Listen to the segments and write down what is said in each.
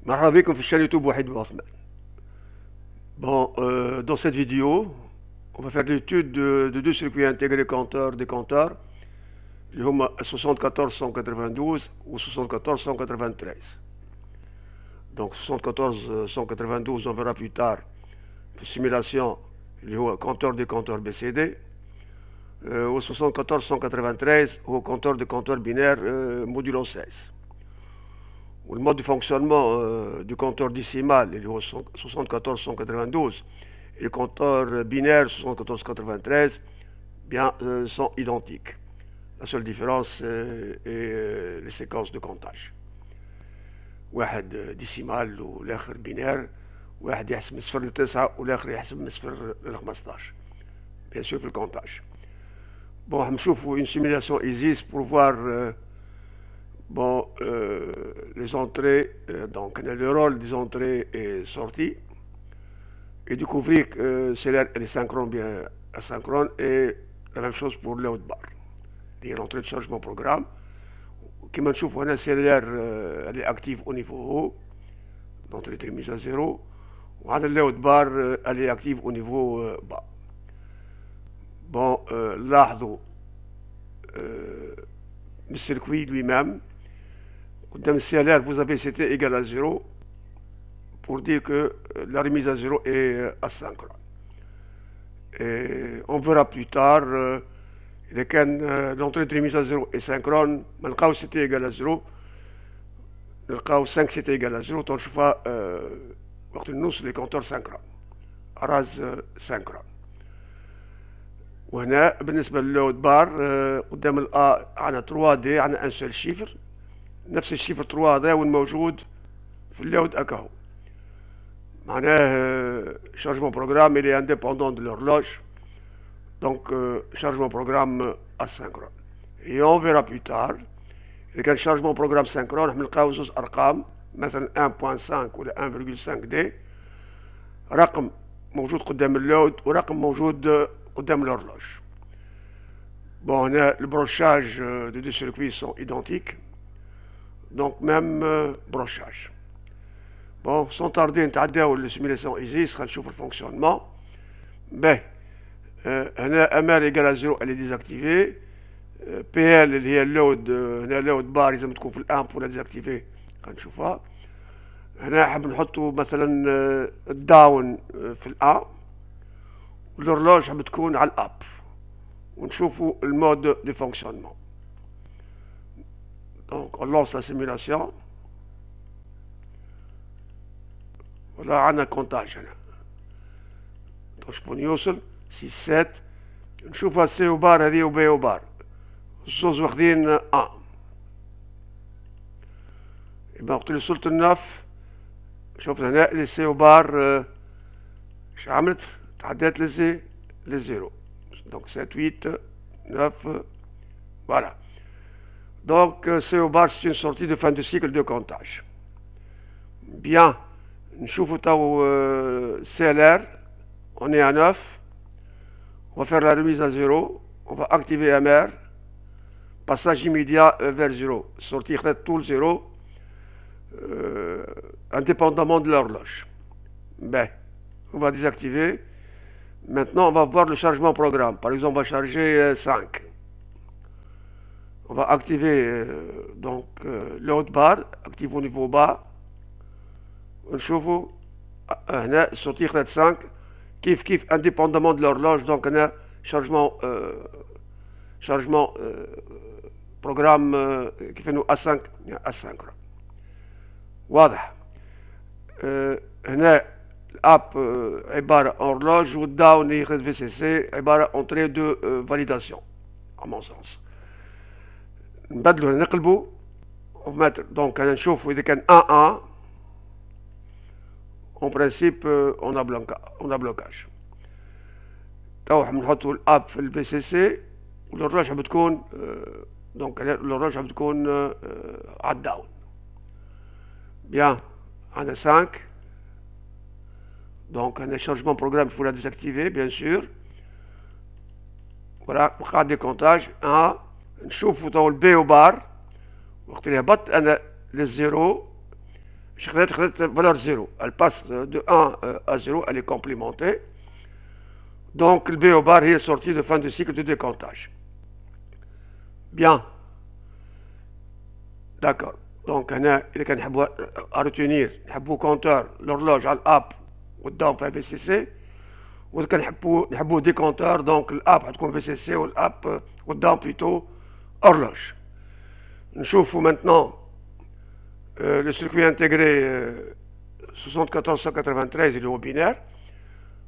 مرحبا بكم في chaîne YouTube Wahid Bouhasman. Bon, dans cette vidéo, on va faire l'étude de deux circuits intégrés compteurs-décompteurs, اللي هما 74-192 ou 74-193. Donc 74-192 on verra plus tard في simulation اللي هو compteur-décompteur BCD, و 74-193 هو compteur-décompteur binaire modulo 16. Le mode de fonctionnement du compteur décimal, le 74-192, et le compteur binaire 74-93, bien, sont identiques. La seule différence est les séquences de comptage. واحد ديسيمال والاخر بينير، واحد يحسب من صفر لتسعة والاخر يحسب من صفر ل 15. Bien sûr في الكونتاج. Bon, هنشوفوا une simulation EASYS pour voir bon, les entrées, donc le rôle des entrées et sorties, et découvrir que CLR est synchrone bien asynchrone, et la même chose pour le haut-bar. L'entrée de changement programme, qui m'a dit que CLR elle est active au niveau haut, l'entrée est mise à 0, et le haut-bar elle est active au niveau bas. Bon, لاحظوا le circuit lui-même. Dans le CLR, vous avez CT égal à 0 pour dire que la remise à 0 est asynchrone. Et on verra plus tard l'entrée de remise à 0 est synchrone, mais le cas où CT égal à 0, le cas où 5 CT égal à 0, on voit les compteurs synchrones. أراز synchrone. وهنا بالنسبة للود بار قدام الأ عنا 3 دي، عنا ان سول شيفر، نفس الشيفر 3 هذا والموجود في اللود اكاهو، معناه شارجمون بروغرام il est indépendant de l'horloge, donc chargement programme asynchrone. Et on verra plus tard إذا كان chargement programme synchrone راح نلقاو زوج أرقام، مثلا 1.5 ولا 1.5 دي، رقم موجود قدام اللود ورقم موجود قدام l'horloge. Bon, le brochage des deux circuits sont identiques, donc même brochage. Bon, sans tarder نتعداو للسيميلاسيون EASYS غنشوفو الفونكسيونمون. باهي، هنا امال ايكال à 0 elle est désactivée. PL اللي هي اللود، هنا اللود بار لازم تكون في الامب ولا ديزاكتيفي، غنشوفها. هنا حاب نحطو مثلا الداون في الأ، والهورلوج حاب تكون على الاب، ونشوفوا المود دو فونكسيونمون. Donc on lance la simulation. Voilà, عندنا كونتاج هنا. شوفوا يوصل 6 7، نشوفها سي او بار هذه وبي او بار، الزوز واخدين ا. يبقى وقت اللي وصلت النف، شوف هنا لي سي او بار اش عملت؟ تعدات لي زيرو. Donc 7 8 9، voilà. Donc CO bar c'est une sortie de fin de cycle de comptage. Bien, نشوفوا تاو CLR, on est à 9, on va faire la remise à 0, on va activer MR, passage immédiat vers 0, sortir tout le 0, indépendamment de l'horloge. Ben, on va désactiver. Maintenant, on va voir le chargement programme. Par exemple, on va charger 5. On va activer donc le haut bar, active au niveau bas. ونشوفوا هنا sortir 5 كيف indépendamment de l'horloge. Donc هنا chargement programme كيف انه asynchrone. واضح. هنا الاب عبارة horloge والداون اللي ياخذ VCC عبارة entrée de validation à mon sens. نبدلو نقلبو donc انا نشوفو اذا كان 1 en principe on a blocage. تو نحطو الاب في البي سي سي، والهورلوج حاب تكون دونك الهورلوج حاب تكون على الداون. بيان، عندنا 5. Donc un changement programme, il faut la désactiver bien sûr. Voilà, وقع décomptage 1. نشوفو تو البي او بار وقت اللي هبط انا للزيرو، valeur 0. Elle passe de 1 à 0, elle est complémentée. Donc le B au bar est sorti de fin de cycle de décomptage. Bien. D'accord. Donc هنا إذا كان نحبوا retenir نحبوا compteur l'horloge على الاب قدام في في سي سي، وإذا كان نحبوا ديكونتور دونك الاب حتكون في سي سي والاب قدام بلوتو horloge. نشوفوا maintenant le circuit intégré 7493 اللي هو binaire.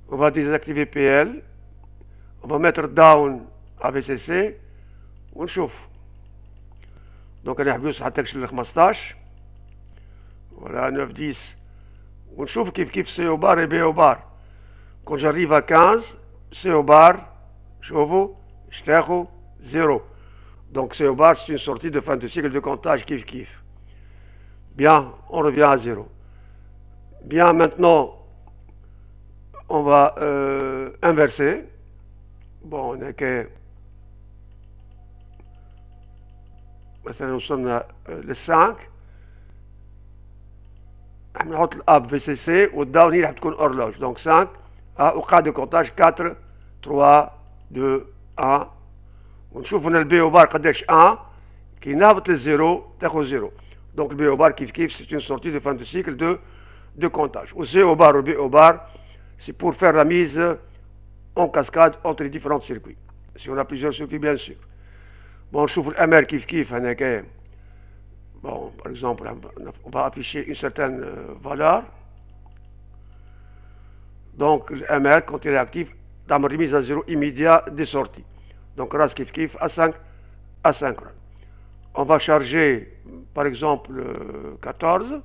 On va désactiver PL, on va mettre down AVCC ونشوف. دونك انا حبيوس حتى ل 15 voilà 9 10 ونشوف كيف سي او بار et B au bar. Quand j'arrive à 15 C au bar شوفوا اشتاخوا 0. Donc C au bar c'est une sortie de fin de cycle de comptage kiff. Bien, on revient à 0. Bien, maintenant on va inverser. Bon, on a que مثلا وصلنا لل5 نحط الاب في سي سي والداون هي راح تكون اورلوج. دونك 5 وقاعده كونتاج 4 3 2 1 ونشوف هنا البي او بار قداش 1 كي نهبط للزيرو تاخذ 0. دونك البي او بار كيف سي اون سورتي دو فان دو سيكل de comptage. Au C au bar ou B au bar, c'est pour faire la mise en cascade entre les différents circuits. Si on a plusieurs circuits, bien sûr. Bon, je trouve le MR kiff, bon, par exemple, on va afficher une certaine valeur. Donc, le MR, quand il est actif, dans ma remise à 0 immédiat des sorties. Donc, RAS kiff asynchrone. On va charger, par exemple, 14.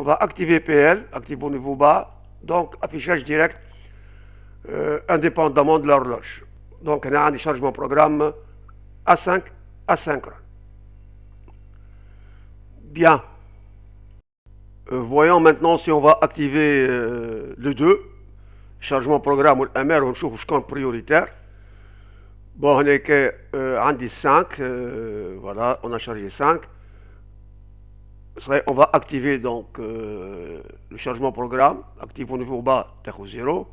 On va activer PL, active au niveau bas, donc affichage direct indépendamment de l'horloge. Donc on a un chargement programme asynchrone. Bien. Voyons maintenant si on va activer le 2, chargement programme ou le MR, on trouve compte prioritaire. Bon, on est que on dit 5, voilà, on a chargé 5. On va activer donc le chargement programme, active au niveau bas, تاخذ 0.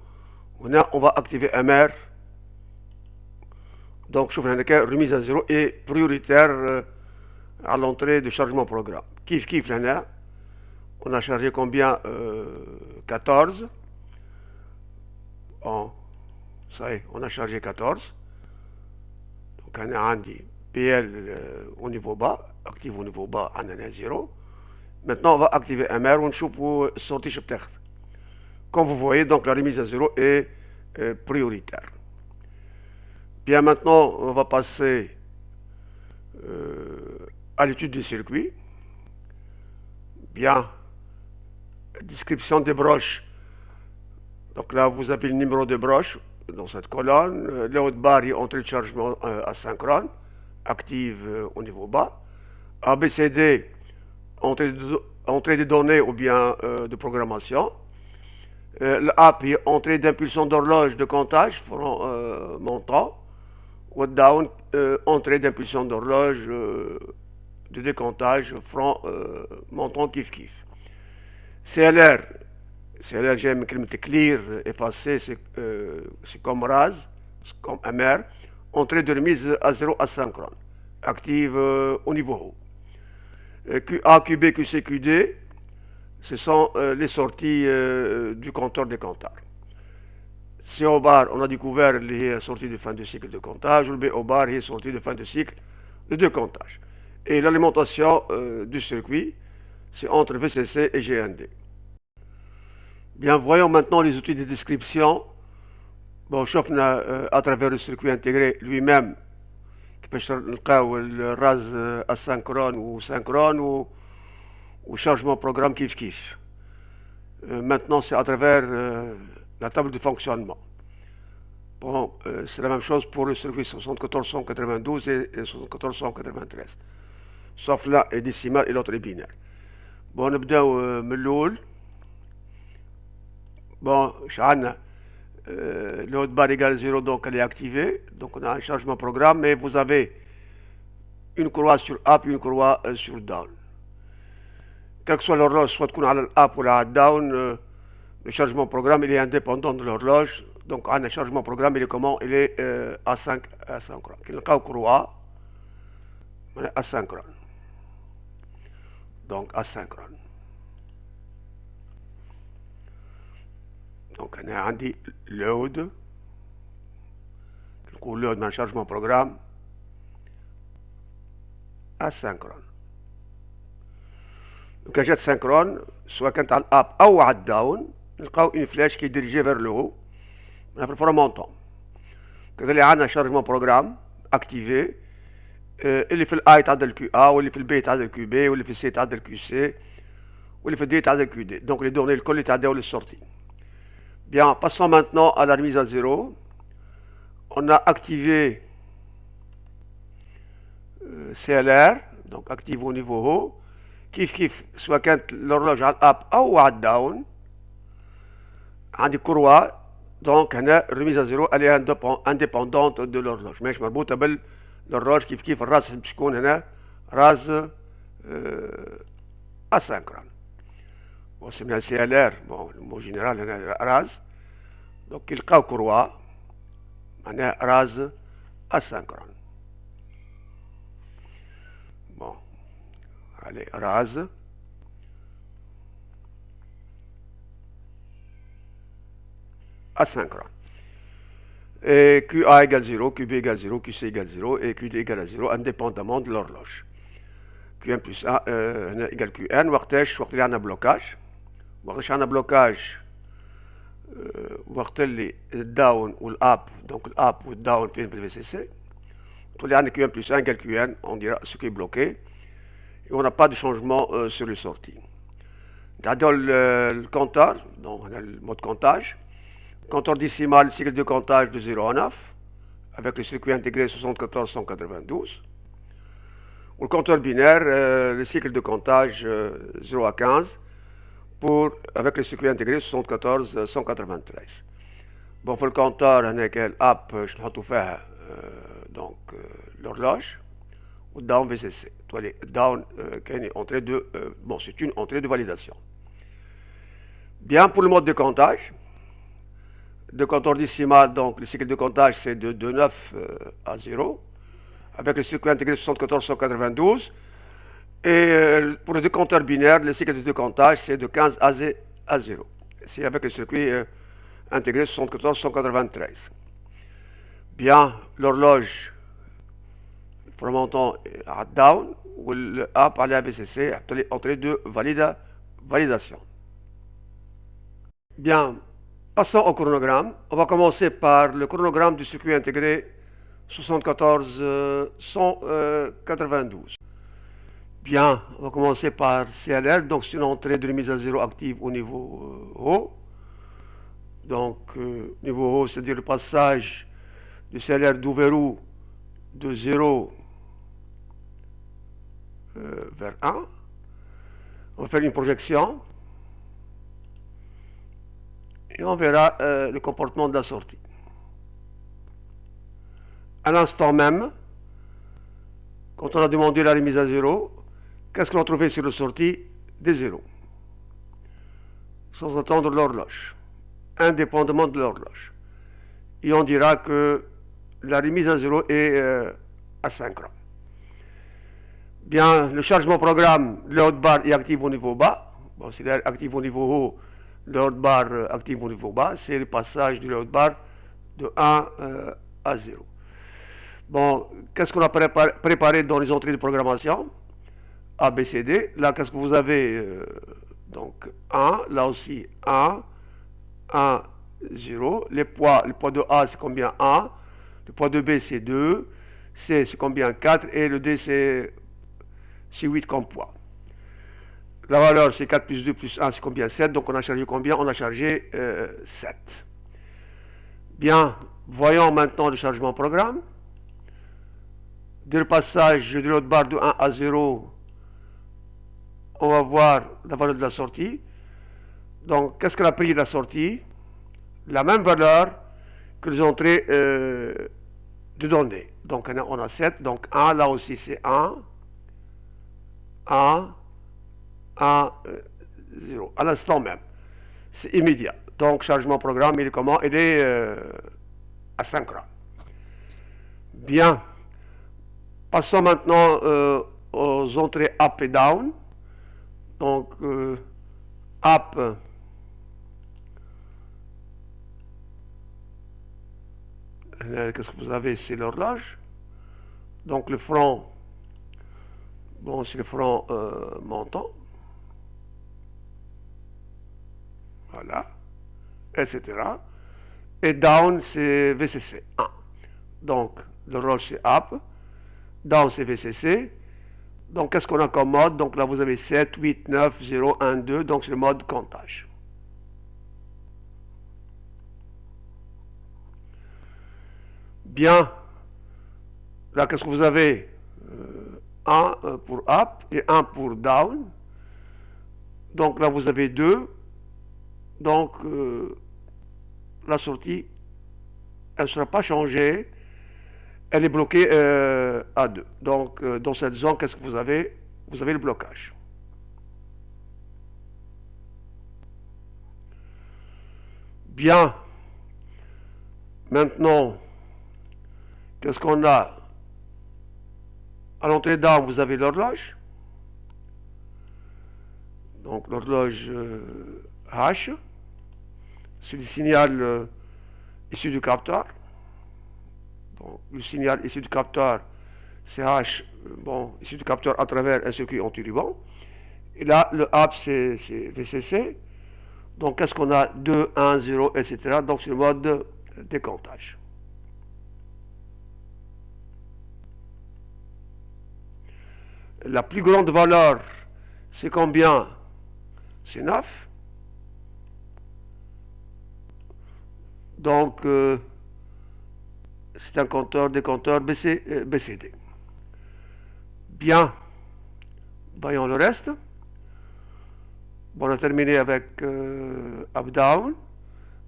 On va activer MR. Donc je fais remise à 0 et prioritaire à l'entrée du chargement programme. Kiff là, on a chargé combien 14. Bon, ça y est, on a chargé 14. Donc on a dit PL au niveau bas, active au niveau bas, on a 0. Maintenant, on va activer MR, on chope sortie chez Ptech. Comme vous voyez, donc la remise à 0 est prioritaire. Bien, maintenant, on va passer à l'étude du circuit. Bien, description des broches. Donc là, vous avez le numéro de broche dans cette colonne. Le haut de barre est entrée de chargement asynchrone, active au niveau bas. ABCD, entrée de données ou bien de programmation. L'API, entrée d'impulsion d'horloge de comptage, montant. Ou down, entrée d'impulsion d'horloge de décomptage, montant kiff. CLR, j'aime le clear, effacé, c'est comme RAS, c'est comme MR. Entrée de remise à 0 asynchrone, active au niveau haut. QA, QB, QC, QD, ce sont les sorties du compteur des compteurs. C au bar, on a découvert les sorties de fin de cycle de comptage, le B au bar, les sorties de fin de cycle de comptage. Et l'alimentation du circuit, c'est entre VCC et GND. Bien, voyons maintenant les outils de description. Bon, chauffe à travers le circuit intégré lui-même. كيفاش نلقاو الراز اسynchronne ou synchrone ou chargement programme kiff. Maintenant, c'est à travers la table de fonctionnement. Bon, c'est la même chose pour le circuit 7492 et 7493. Sauf là est décimal et l'autre est binaire. Bon, نبداو من الأول. Bon, شعلنا le haut de barre égale 0, donc elle est activée. Donc on a un changement programme, mais vous avez une croix sur up et une croix sur down. quel que soit l'horloge, soit qu'on a l'up ou la down, le chargement programme il est indépendant de l'horloge. Donc un chargement programme il est comment? Il est asynchrone. Qu'il asynchrone. Donc asynchrone. Donc on a dit load. Load من chargement programme asynchrone. كان synchrone سواء كانت على الاب او على الداون نلقاو une flèche qui est dirigée vers le haut في الفورم مونطون. كذلك عندنا شارجمون بروجرام اكتيفي اللي في الاي يتعدى الكيو ا واللي في البي يتعدى الكيو بي واللي في السي يتعدى الكيو سي واللي في الدي يتعدى الكيو دي. Donc les données الكل يتعداو للسورتي. Bien, passons maintenant à la remise à zéro. On a activé CLR, donc active au niveau haut. كيف سواء كانت l'horloge على الاب او على الداون عندي كروة. دونك هنا الريميز زيرو اللي انديبوندونت دو l'horloge ماهيش مربوطة بالهورلوج. كيف الراس باش تكون هنا راس اسynchron. بون سميها سي ال ار. بون المو جينيرال هنا راس. دونك يلقاو كروة معناها راس اسynchron. بون allez راس asynchrone. Et QA égale 0, QB égale 0, QC égale 0 et QD égale à 0 indépendamment de l'horloge. QN plus 1 égale QN. وقتاش اللي عندنا بلوكاج. وقتاش عندنا بلوكاج وقت اللي الداون والاب. دونك الاب والداون فين في الفي سي سي. تولي عندنا QN plus 1 égale QN. On dira ce qui est bloqué. Et on n'a pas de changement sur les sorties. Dans le compteur, donc on a le mode comptage. Compteur décimal, cycle de comptage de 0 à 9, avec le circuit intégré 74-192. Ou le compteur binaire, le cycle de comptage 0 à 15, avec le circuit intégré 74-193. Bon, pour le compteur, on a quel app, je vais faire donc l'horloge, ou down VCC. Down, entrée de, bon, c'est une entrée de validation. Bien, pour le mode de comptage, de compteur décimal, donc le cycle de comptage c'est de 9 à 0, avec le circuit intégré 74-192. Et pour le décompteur binaire, le cycle de décomptage c'est de 15 à 0. C'est avec le circuit intégré 74-193. Bien, l'horloge, pour le montant à down, ou l'up à la VCC, entrée de validation. Bien. Passons au chronogramme. On va commencer par le chronogramme du circuit intégré 74-192. Bien, on va commencer par CLR. Donc c'est une entrée de remise à zéro active au niveau haut. Donc niveau haut, c'est-à-dire le passage du CLR d'ouverou de 0 vers 1. On va faire une projection. Et on verra le comportement de la sortie. À l'instant même, quand on a demandé la remise à zéro, qu'est-ce qu'on a trouvé sur la sortie? Des zéros. Sans attendre l'horloge, indépendamment de l'horloge. Et on dira que la remise à zéro est asynchrone. Bien, le chargement programme, le hotbar est actif au niveau bas. Bon, s'il est actif au niveau haut, le hotbar active au niveau bas, c'est le passage du hotbar de 1 à 0. Bon, qu'est-ce qu'on a préparé dans les entrées de programmation? A, B, C, D. Là, qu'est-ce que vous avez? Donc 1, là aussi 1, 1, 0. Le poids de A, c'est combien? 1. Le poids de B, c'est 2. C, c'est combien? 4. Et le D, c'est 8 comme poids. La valeur, c'est 4 plus 2 plus 1, c'est combien? 7. Donc, on a chargé combien? On a chargé 7. Bien, voyons maintenant le chargement programme. Dès le passage de l'autre barre de 1 à 0, on va voir la valeur de la sortie. Donc, qu'est-ce qu'elle a pris de la sortie? La même valeur que les entrées de données. Donc, on a 7. Donc, 1, là aussi, c'est 1. 1. 1, 0, à l'instant même. C'est immédiat. Donc, chargement programme, il est comment? Il est asynchrone. Bien. Passons maintenant aux entrées up et down. Donc, up, qu'est-ce que vous avez? C'est l'horloge. Donc, le franc, bon, c'est le franc montant. Voilà. Etc. Et down, c'est VCC 1. Donc, l'horloge, c'est up. Down, c'est VCC. Donc, qu'est-ce qu'on a comme mode? Donc, là, vous avez 7, 8, 9, 0, 1, 2. Donc, c'est le mode comptage. Bien. Là, qu'est-ce que vous avez? 1 pour up et 1 pour down. Donc, là, vous avez 2. Donc, la sortie, elle ne sera pas changée. Elle est bloquée à 2. Donc, dans cette zone, qu'est-ce que vous avez? Vous avez le blocage. Bien. Maintenant, qu'est-ce qu'on a? À l'entrée down, vous avez l'horloge. Donc, l'horloge H. C'est le signal issu du capteur. Donc, le signal issu du capteur, c'est H, bon, issu du capteur à travers un circuit anti-ruban. Et là, le up, c'est VCC. Donc, qu'est-ce qu'on a? 2, 1, 0, etc. Donc, c'est le mode de décomptage. La plus grande valeur, c'est combien? C'est 9. Donc, c'est un compteur, décompteur BCD. Bien. Voyons le reste. Bon, on a terminé avec up-down.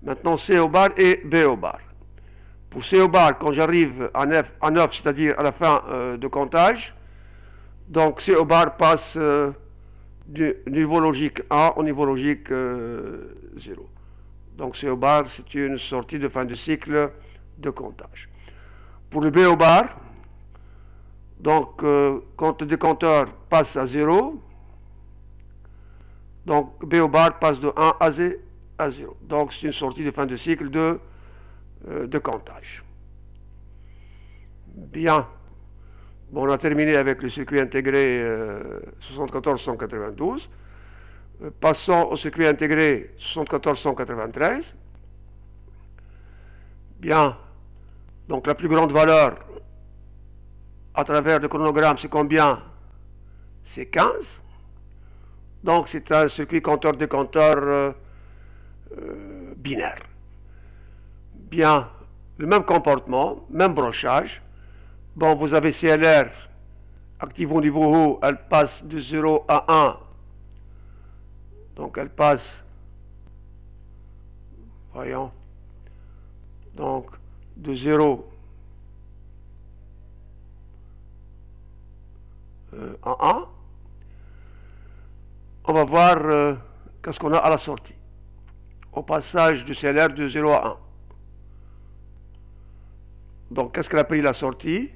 Maintenant, C au bar et B au bar. Pour C au bar, quand j'arrive à 9, c'est-à-dire à la fin de comptage, donc C au bar passe du niveau logique 1 au niveau logique 0. Donc C au bar, c'est une sortie de fin de cycle de comptage. Pour le B au bar, donc quand le décompteur passe à 0, donc B au bar passe de 1 à 0. Donc c'est une sortie de fin de cycle de comptage. Bien. Bon, on a terminé avec le circuit intégré 74-192. Passons au circuit intégré 74-193. Bien. Donc la plus grande valeur à travers le chronogramme, c'est combien? C'est 15. Donc c'est un circuit compteur-décompteur binaire. Bien. Le même comportement, même brochage. Bon, vous avez CLR active au niveau haut, elle passe de 0 à 1. Donc elle passe, voyons, donc de 0 à 1. On va voir qu'est-ce qu'on a à la sortie. Au passage du CLR de 0 à 1. Donc qu'est-ce qu'elle a pris la sortie?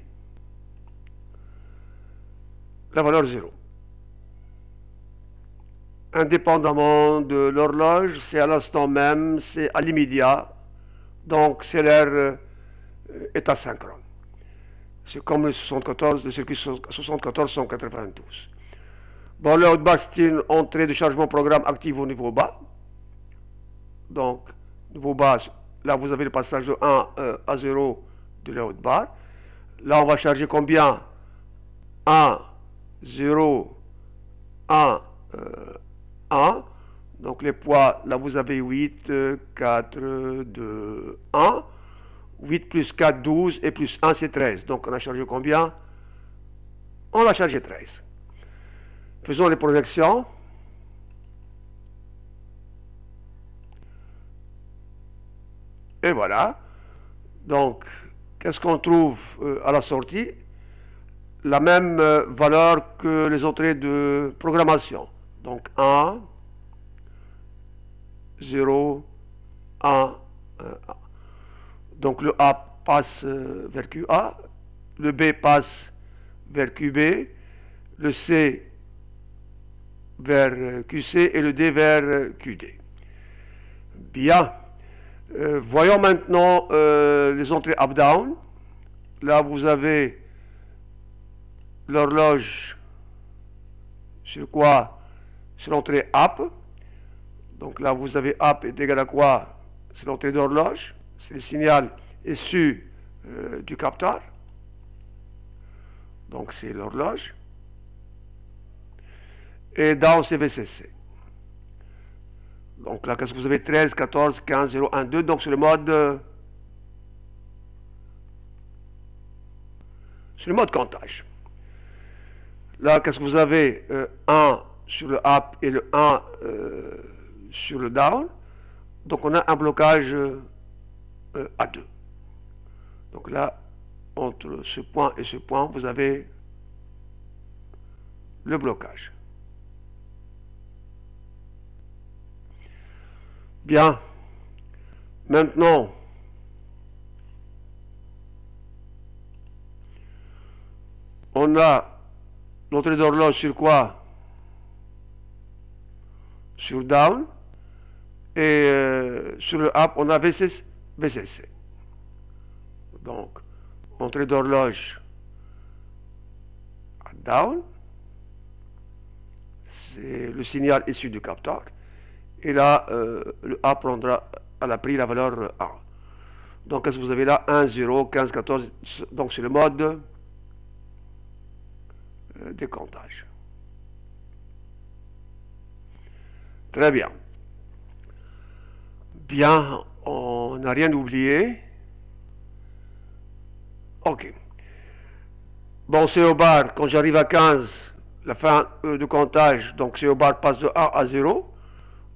La valeur 0. Indépendamment de l'horloge, c'est à l'instant même, c'est à l'immédiat. Donc CLR est asynchrone. C'est comme le 74, le circuit 74-192. Bon, le haut de bas, c'est une entrée de chargement programme active au niveau bas. Donc, niveau bas, là vous avez le passage de 1 à 0 de la haute barre. Là, on va charger combien? 1, 0, 1, 1. Donc les poids, là vous avez 8, 4, 2, 1. 8 plus 4, 12 et plus 1, c'est 13. Donc on a chargé combien? On a chargé 13. Faisons les projections. Et voilà. Donc, qu'est-ce qu'on trouve à la sortie? La même valeur que les entrées de programmation. Donc 1, 0, 1, 1. Donc le A passe vers QA, le B passe vers QB, le C vers QC et le D vers QD. Bien. Voyons maintenant les entrées up-down. Là, vous avez l'horloge sur quoi? Sur l'entrée up. Donc là, vous avez up est égal à quoi? C'est l'entrée d'horloge. C'est le signal issu du capteur. Donc c'est l'horloge. Et down, c'est VCC. Donc là, qu'est-ce que vous avez? 13, 14, 15, 0, 1, 2. Donc c'est le mode comptage. Là, qu'est-ce que vous avez? 1 sur le up et le 1 sur le down. Donc on a un blocage à 2. Donc là, entre ce point et ce point, vous avez le blocage. Bien. Maintenant, on a l'entrée d'horloge sur quoi? Sur down. Et sur le up, on a VCC. Donc, entrée d'horloge à down. C'est le signal issu du capteur. Et là, le A prendra à la prix la valeur 1. Donc, qu'est-ce que vous avez là? 1, 0, 15, 14. Donc, c'est le mode décomptage. Très bien. Bien, on n'a rien oublié. Ok. Bon, CO bar, quand j'arrive à 15, la fin de comptage, donc CO bar passe de 1 à 0.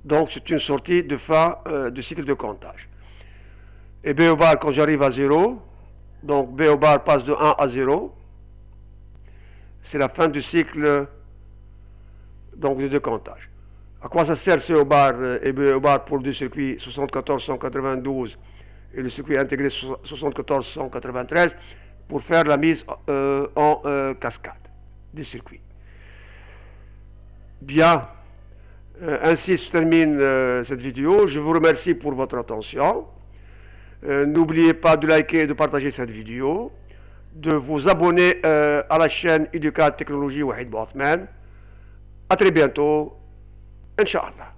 Donc c'est une sortie de fin de cycle de comptage. Et BO bar, quand j'arrive à 0, donc BO bar passe de 1 à 0. C'est la fin du cycle donc, de comptage. À quoi ça sert CO bar et BO bar pour le circuit 74-192 et le circuit intégré 74-193 pour faire la mise en cascade des circuits. Bien. Ainsi se termine cette vidéo. Je vous remercie pour votre attention. N'oubliez pas de liker et de partager cette vidéo, de vous abonner à la chaîne Educat Technologie Wahid Bouathman. À très bientôt, Inch'Allah.